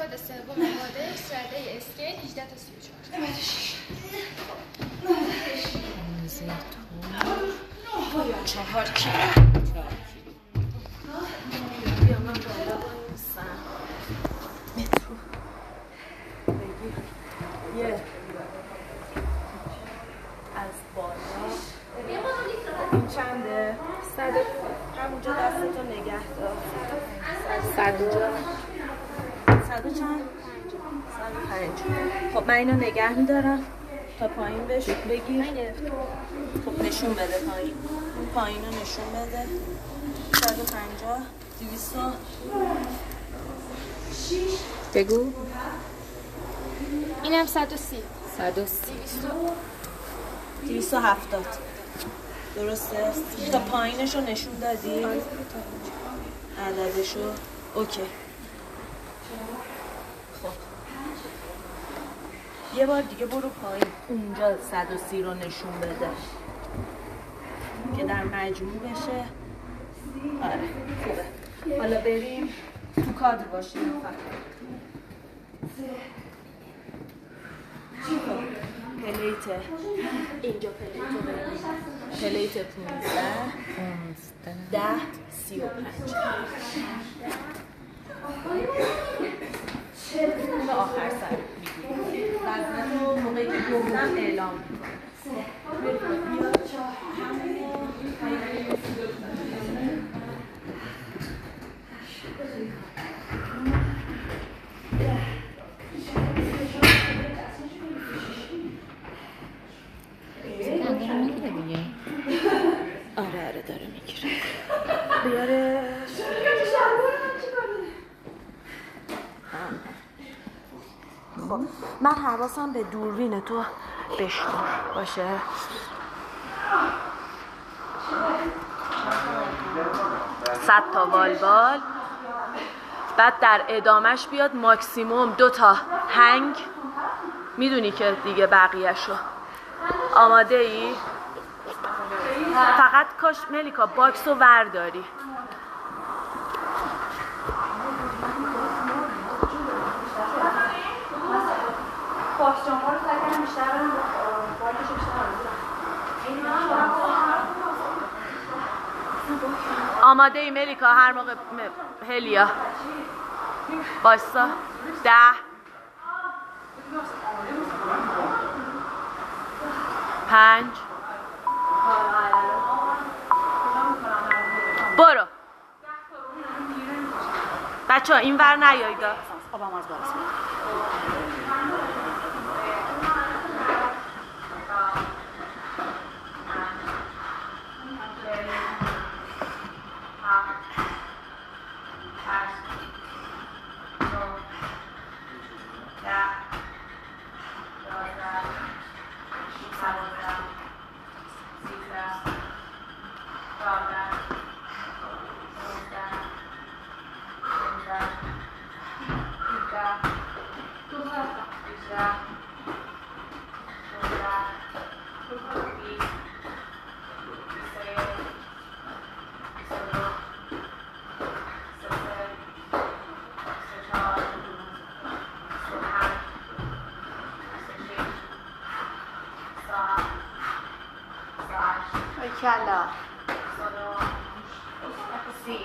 کد سوم ماده سرده اسکیل 18 تا 34 4 کیلو بیا من بالا بایستم مترو بگیر یه از بالا این چنده؟ 100 همونجا دستتو نگه دار 100 چند؟ 105 خب من اینو نگه میدارم تا پایین بگیر خب نشون بده پایین رو نشون بده 150 200 بگو اینم 130 270 درسته؟ تا پایینش رو نشون دادی؟ عددشو اوکی خب یه بار دیگه برو پایین اونجا 130 رو نشون بده که در مجموع بشه آره خوبه حالا بریم تو کادر باشیم پلیت اینجا پلیت 15 10 35 به آخر سر میگیم وزنه رو موقعی که گفتم اعلام آره داره میگیره بیارش خب من حواسم به دوربین تو بشنو باشه 100 تا والبال بعد در ادامش بیاد ماکسیموم 2 تا هنگ میدونی که دیگه بقیه‌شو آماده ای؟ فقط کاش ملیکا باکس رو ورداری باکس جامعه رو تکرم بیشتر برم باکسو بیشتر آماده ای ملیکا هر موقع هلیا بایستا 10 5 برو بچه ها این ور نیایید آبم از بالا کلا سی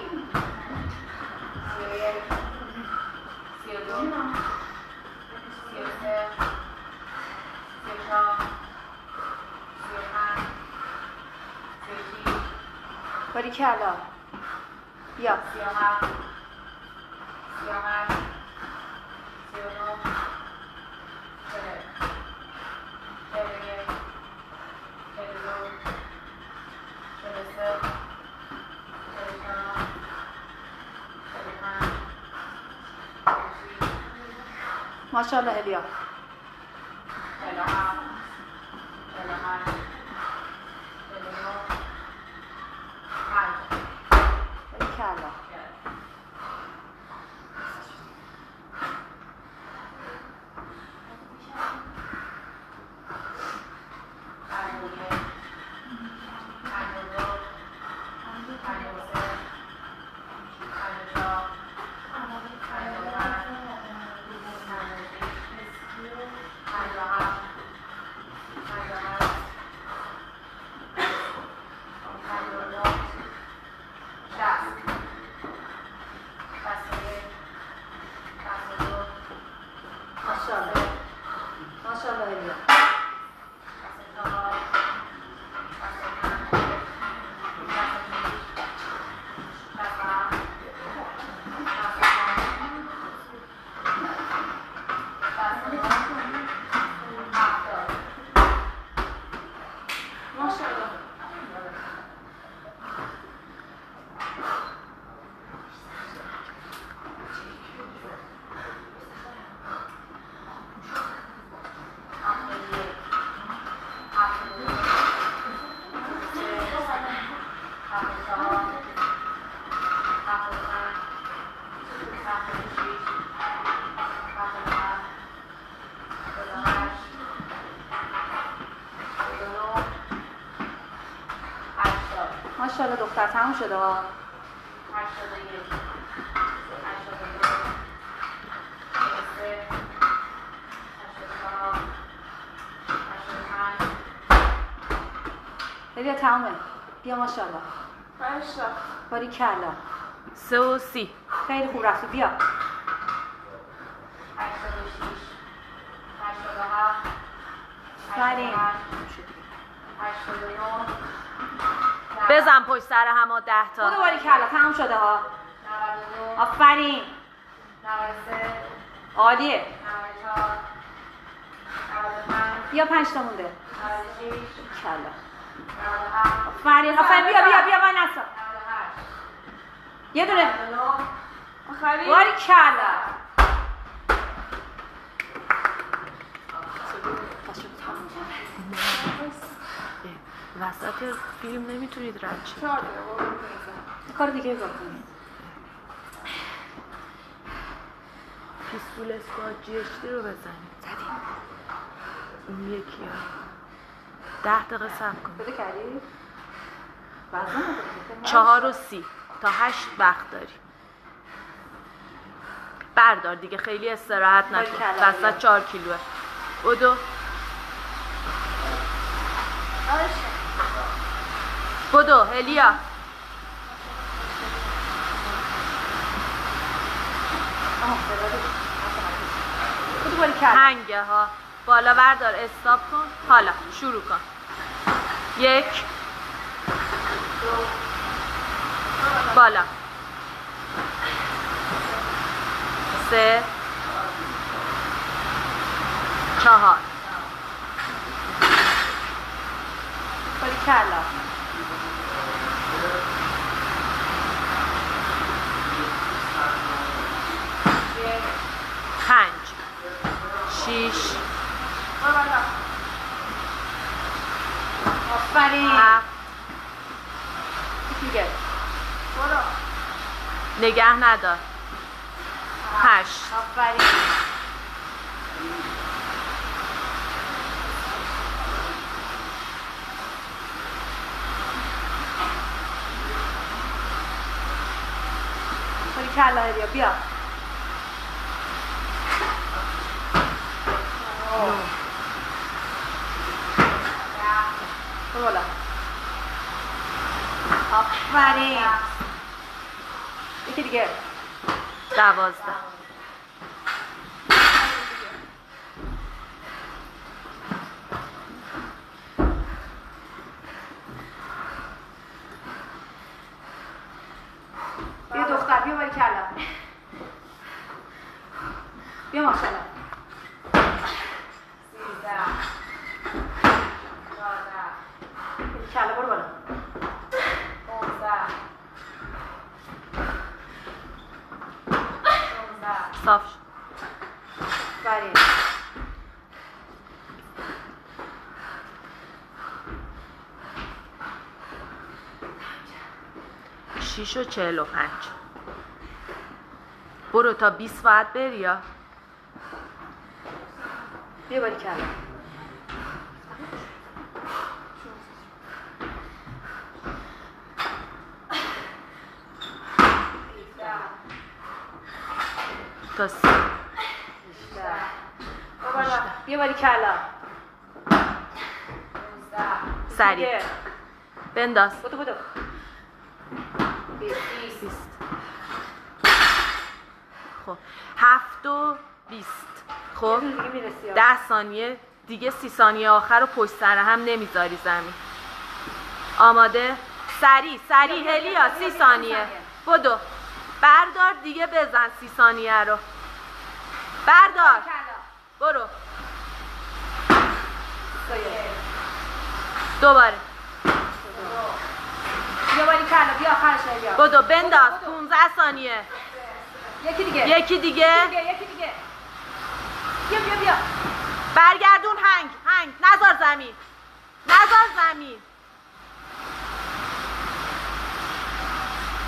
باری کلا یا ماشاءالله الیا ماشاءالله دختر تموم شده ها. 81 82 83 84 85 بیا تمومه. بیا ماشاءالله. ماشا. باریکلا. 3 و 30. خیلی خوب رفتی. بیا. 86 87 فرین 89 بزن پشت سر همه 10 تا. خود باریکلا تموم شده ها. 92 آفرین. 93 عالیه. 94 95 بیا 5 تا مونده. 96 کلا. 97 آفرین. آفرین. بیا من نسا. 98 یه دونه. 99 آخری. باریکلا. وسط فیلم نمیتونید رد شید. 4 کار دیگه بکنید. پیستول اسکات جی رو بزنید. زدیم. این یکی ها. 10 دقیقه صبر کن. بده کردی؟ وزن نداری. 4 و 30 تا 8 وقت داریم. بردار دیگه خیلی استراحت نکن. باریکلا. وسط 4 کیلوه. بدو. بدو هلیا. خود باریکلا. هنگه ها. بالا بردار استاپ کن. حالا شروع کن. 1 بالا 3 4 باریکلا. 5 6 آفرین. 7 دیگه. نگه ندار 8 آفرین. باریکلا هلیا. بیا. برو بالا. آفرین. یکی دیگه. 12 بیا دختر. بیا باریکلا. بیا ماشاءالله. 13 باریکلا. برو بالا. 15 صاف شد. آفرین. 6 و 45 برو تا 20 باید بری یا بیا باریکلا. تا 30 بیا باریکلا. سریع بنداز بدو. 20 خب 7 و 20 خب دیگه میرسی. 10 ثانیه دیگه 30 ثانیه آخر رو پشت سر هم نمیذاری زمین. آماده؟ سریع هلیا 30 ثانیه بدو بردار دیگه بزن 30 ثانیه رو بردار برو دوباره بیا باریکلا. بیا آخرش بیا. بدو بنداز 15 ثانیه یکی دیگه. یکی دیگه یکی دیگه. بیا. برگردون هنگ نذار زمین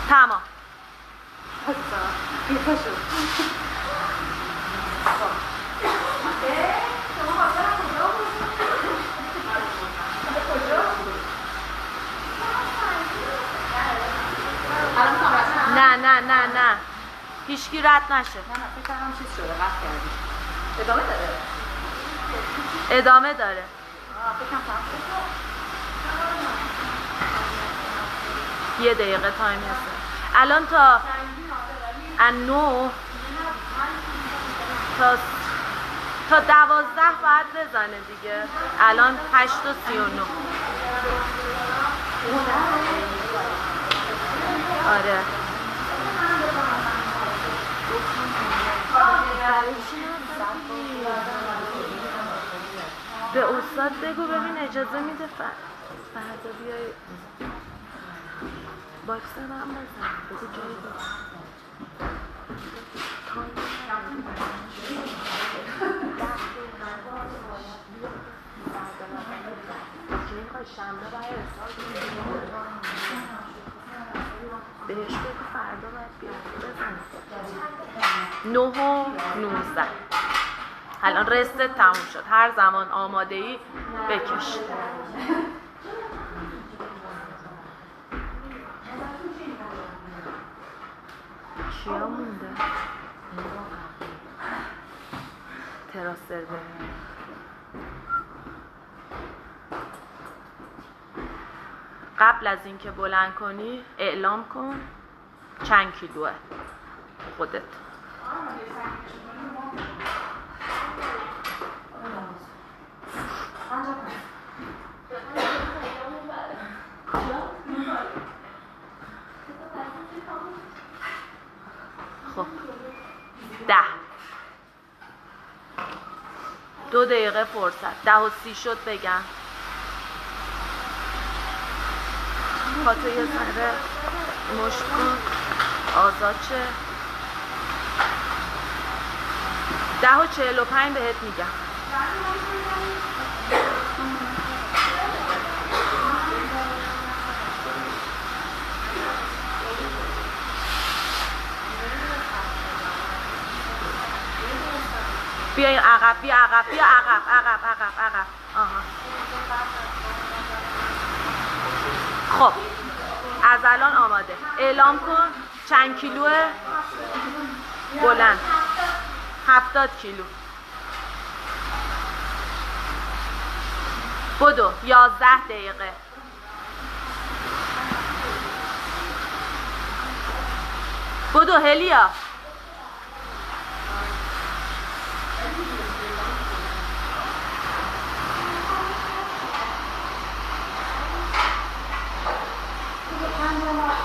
تمام بیا پاشو. رد نشه. نه فکر کنم چیز شده قطع کردی. ادامه داره. ادامه داره. فکر کنم تمام شد. 1 دقیقه تایم هست. الان تا 9 تا 12 باید بزنه دیگه. الان 8:39. آره. به استاد بگو ببین اجازه میده فردا بیای باکس من بزن. بگو جایی بزن. بهش بگو فردا باید بیاد بزن. 9:19. الان رست تموم شد. هر زمان آماده ای بکش. چیا مونده؟ تراسر بریم. قبل از اینکه بلند کنی اعلام کن چند کیلوه خودت. خب 10 2 دقیقه فرصت. 10:30 شد بگم. پاتو یه ذره مشت کن آزاد شه. 10:45 بهت میگم. بیای عقب بیا عقب بیا عقب. آها. خب از الان آماده. اعلام کن چند کیلوه بلند. 70 کیلو. بدو 11 دقیقه. بدو هلیا.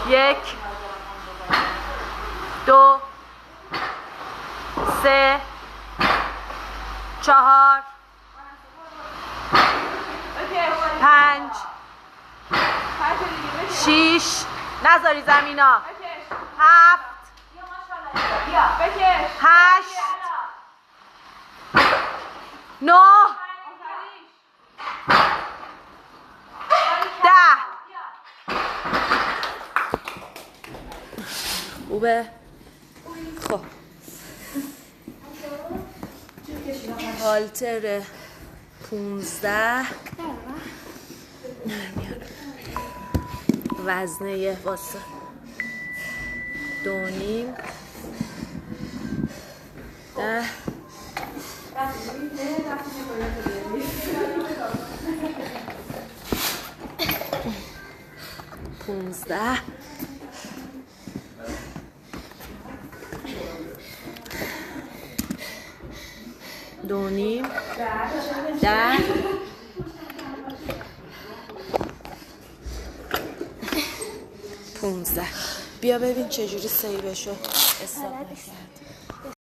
یک 2 3 4 5 6 نذاری زمینا 7 8 9 10 خوبه؟ خب هالتر 15 وزنه واسه 2.5 10 15 2.5 10 15. بیا ببین چجوری سیوشو استاپ نکرد.